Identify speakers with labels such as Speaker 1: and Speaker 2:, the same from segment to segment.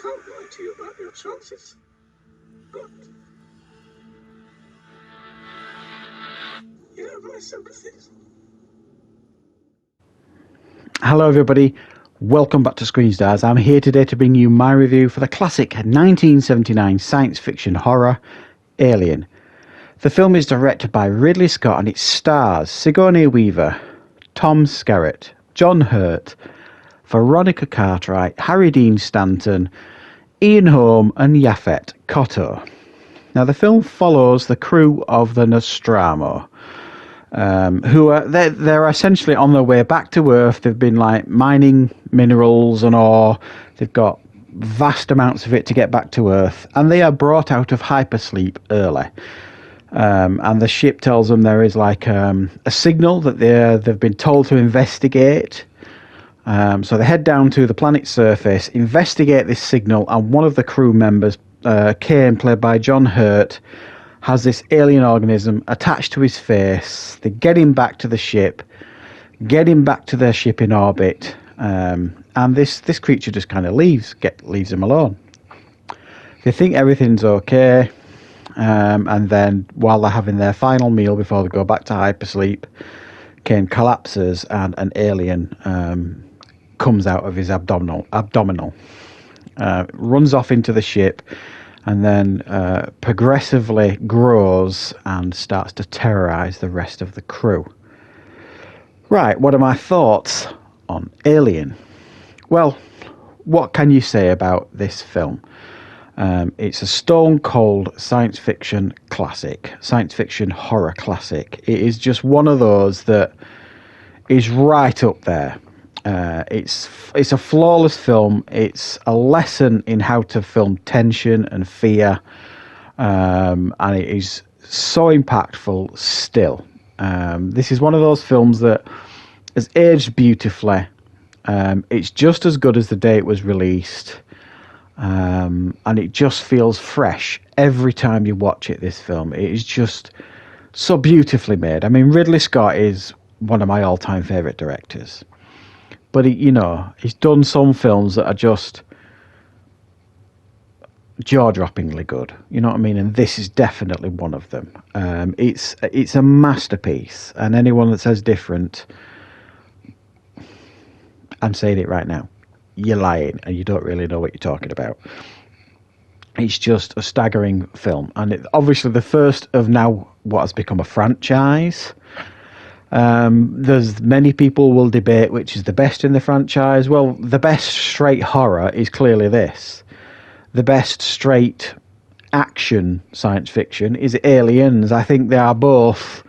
Speaker 1: can't lie to you about your choices, but you have my sympathies.
Speaker 2: Hello everybody, welcome back to Screenstars. I'm here today to bring you my review for the classic 1979 science fiction horror, Alien. The film is directed by Ridley Scott and it stars Sigourney Weaver, Tom Skerritt, John Hurt, Veronica Cartwright, Harry Dean Stanton, Ian Holm and Yaphet Kotto. Now the film follows the crew of the Nostromo, who are they're essentially on their way back to Earth. They've been like mining minerals and ore. They've got vast amounts of it to get back to Earth, and they are brought out of hypersleep early. And the ship tells them there is like a signal that they've been told to investigate. So they head down to the planet's surface, investigate this signal, and one of the crew members, Kane, played by John Hurt, has this alien organism attached to his face. They get him back to the ship, get him back to their ship in orbit, and this creature just kind of leaves him alone. They think everything's okay, and then while they're having their final meal before they go back to hypersleep, Kane collapses and an alien comes out of his abdominal, runs off into the ship, and then progressively grows and starts to terrorize the rest of the crew. Right, what are my thoughts on Alien? Well, what can you say about this film? It's a stone cold science fiction classic, science fiction horror classic. It is just one of those that is right up there. It's a flawless film. It's a lesson in how to film tension and fear, and it is so impactful still. This is one of those films that has aged beautifully. It's just as good as the day it was released, and it just feels fresh every time you watch it. This film, it is just so beautifully made. I mean, Ridley Scott is one of my all-time favourite directors. But he's done some films that are just jaw-droppingly good. You know what I mean? And this is definitely one of them. It's a masterpiece, and anyone that says different, I'm saying it right now, you're lying, and you don't really know what you're talking about. It's just a staggering film, and obviously the first of now what has become a franchise. There's many people will debate which is the best in the franchise. Well, the best straight horror is clearly this. The best straight action science fiction is Aliens. I think they are both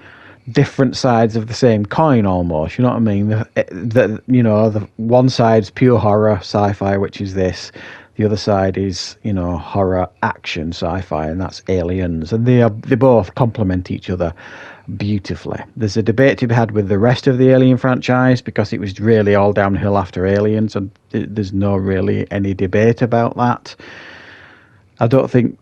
Speaker 2: different sides of the same coin almost. You know what I mean? The one side's pure horror sci-fi, which is this. The other side is, horror action sci-fi, and that's Aliens. And they both complement each other beautifully. There's a debate to be had with the rest of the Alien franchise because it was really all downhill after Aliens, and there's no really any debate about that. I don't think,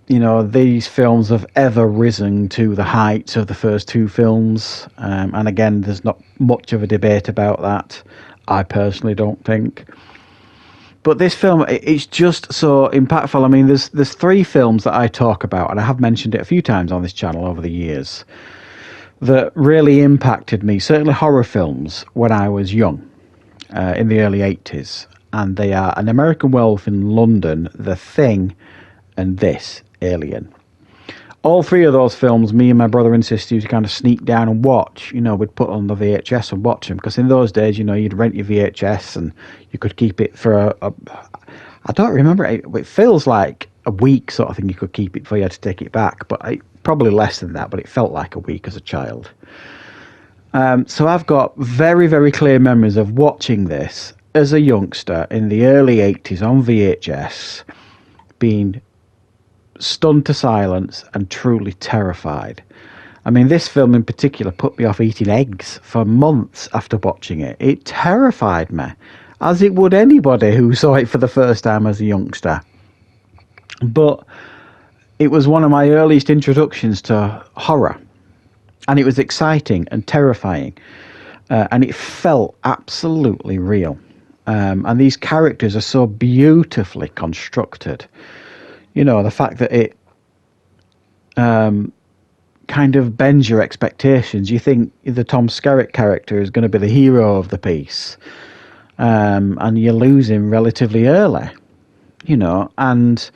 Speaker 2: these films have ever risen to the heights of the first two films, and again, there's not much of a debate about that. I personally don't think. But this film, it's just so impactful. I mean, there's three films that I talk about, and I have mentioned it a few times on this channel over the years, that really impacted me, certainly horror films, when I was young, in the early 80s. And they are An American Werewolf in London, The Thing, and this, Alien. All three of those films, me and my brother and sister used to kind of sneak down and watch. We'd put on the VHS and watch them, because in those days, you'd rent your VHS and you could keep it for I don't remember, it feels like a week sort of thing you could keep it before you had to take it back, but probably less than that, but it felt like a week as a child. So I've got very, very clear memories of watching this as a youngster in the early 80s on VHS, being stunned to silence and truly terrified. I mean, this film in particular put me off eating eggs for months after watching it. It terrified me, as it would anybody who saw it for the first time as a youngster. But it was one of my earliest introductions to horror, and it was exciting and terrifying, and it felt absolutely real. And these characters are so beautifully constructed. You know, the fact that it kind of bends your expectations. You think the Tom Skerritt character is going to be the hero of the piece, and you lose him relatively early, you know, and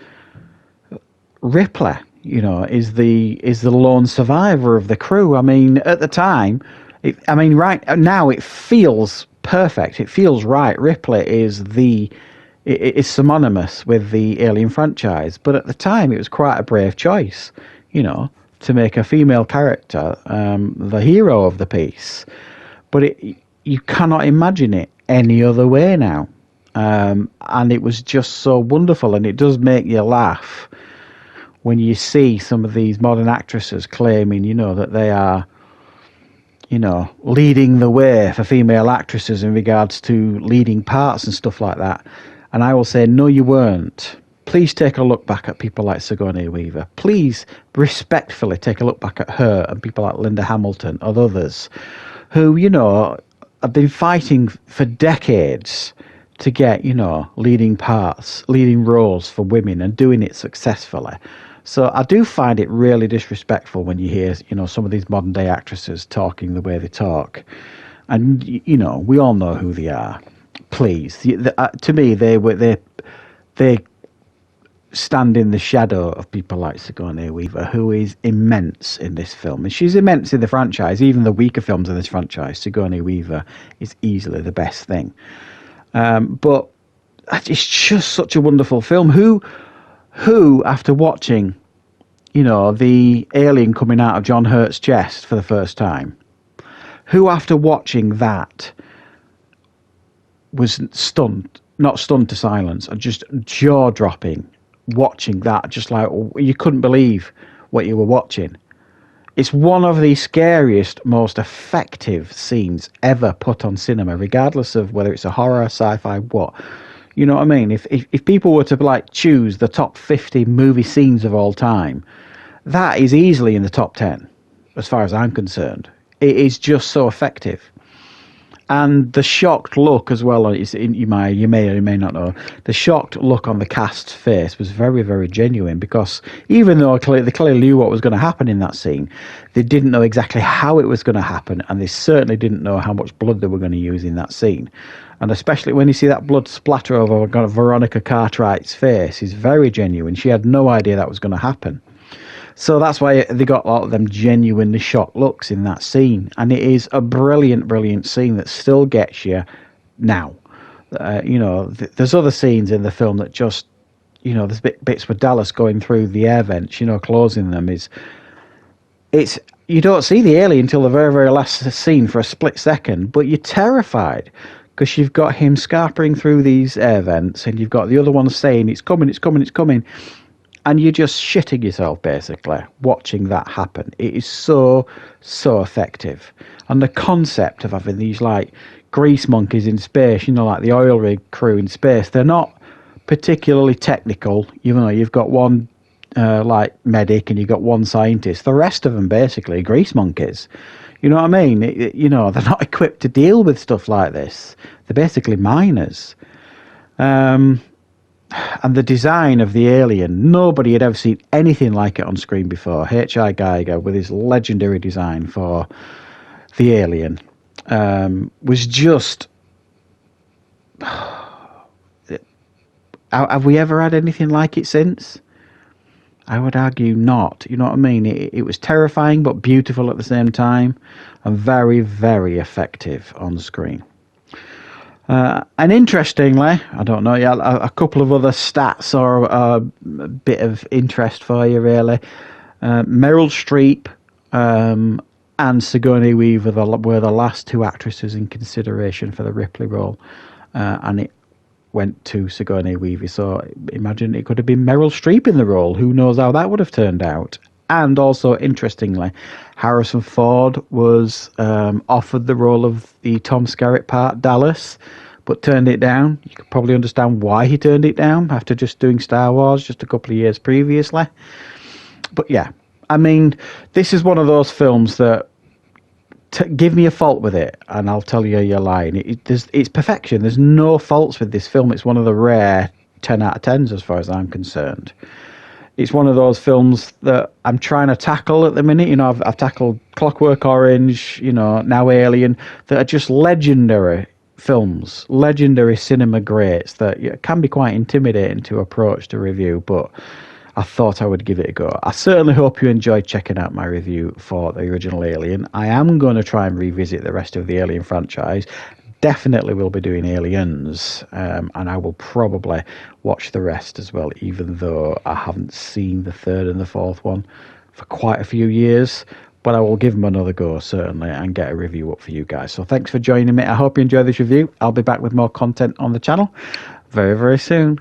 Speaker 2: Ripley, you know, is the lone survivor of the crew. I mean, at the time, right now it feels perfect. It feels right. Ripley is synonymous with the Alien franchise, but at the time it was quite a brave choice, you know, to make a female character the hero of the piece. But you cannot imagine it any other way now, and it was just so wonderful, and it does make you laugh when you see some of these modern actresses claiming, you know, that they are, you know, leading the way for female actresses in regards to leading parts and stuff like that. And I will say, no, you weren't. Please take a look back at people like Sigourney Weaver. Please respectfully take a look back at her and people like Linda Hamilton or others who, you know, have been fighting for decades to get, you know, leading parts, leading roles for women and doing it successfully. So I do find it really disrespectful when you hear, you know, some of these modern day actresses talking the way they talk. And, you know, we all know who they are. Please. To me, they stand in the shadow of people like Sigourney Weaver, who is immense in this film. And she's immense in the franchise. Even the weaker films in this franchise, Sigourney Weaver is easily the best thing. But it's just such a wonderful film. Who, after watching, you know, the alien coming out of John Hurt's chest for the first time, who, after watching that, was stunned, not stunned to silence, or just jaw-dropping, watching that, just like you couldn't believe what you were watching. It's one of the scariest, most effective scenes ever put on cinema, regardless of whether it's a horror, sci-fi, what. You know what I mean? If people were to like choose the top 50 movie scenes of all time, that is easily in the top 10, as far as I'm concerned. It is just so effective. And the shocked look as well, you may or may not know, the shocked look on the cast's face was very, very genuine, because even though they clearly knew what was going to happen in that scene, they didn't know exactly how it was going to happen, and they certainly didn't know how much blood they were going to use in that scene. And especially when you see that blood splatter over Veronica Cartwright's face, is very genuine. She had no idea that was going to happen. So that's why they got a lot of them genuinely shocked looks in that scene. And it is a brilliant, brilliant scene that still gets you now. You know, there's other scenes in the film that just, you know, there's bits with Dallas going through the air vents, you know, closing them. It's you don't see the alien until the very, very last scene for a split second, but you're terrified, because you've got him scarpering through these air vents, and you've got the other one saying, it's coming, it's coming, it's coming. And you're just shitting yourself, basically, watching that happen. It is so, so effective. And the concept of having these, like, grease monkeys in space, you know, like the oil rig crew in space, they're not particularly technical. You know, you've got one, like, medic, and you've got one scientist. The rest of them, basically, are grease monkeys. You know what I mean? You know, they're not equipped to deal with stuff like this. They're basically miners. And the design of the alien, nobody had ever seen anything like it on screen before. H.I. Geiger, with his legendary design for the alien, was just... Have we ever had anything like it since? I would argue not. You know what I mean? It was terrifying but beautiful at the same time, and very, very effective on screen. And interestingly, I don't know, a couple of other stats or a bit of interest for you, really. Meryl Streep and Sigourney Weaver were the last two actresses in consideration for the Ripley role, and it went to Sigourney Weaver. So imagine it could have been Meryl Streep in the role. Who knows how that would have turned out? And also, interestingly, Harrison Ford was offered the role of the Tom Skerritt part, Dallas, but turned it down. You could probably understand why he turned it down after just doing Star Wars just a couple of years previously. But yeah, I mean, this is one of those films that give me a fault with it, and I'll tell you you're lying. It's perfection. There's no faults with this film. It's one of the rare 10 out of 10s as far as I'm concerned. It's one of those films that I'm trying to tackle at the minute. You know, I've tackled Clockwork Orange, you know, now Alien, that are just legendary films, legendary cinema greats that can be quite intimidating to approach to review, but I thought I would give it a go. I certainly hope you enjoyed checking out my review for the original Alien. I am going to try and revisit the rest of the Alien franchise. Definitely will be doing Aliens, and I will probably watch the rest as well, even though I haven't seen the third and the fourth one for quite a few years. But I will give them another go, certainly, and get a review up for you guys. So thanks for joining me. I hope you enjoy this review. I'll be back with more content on the channel very, very soon.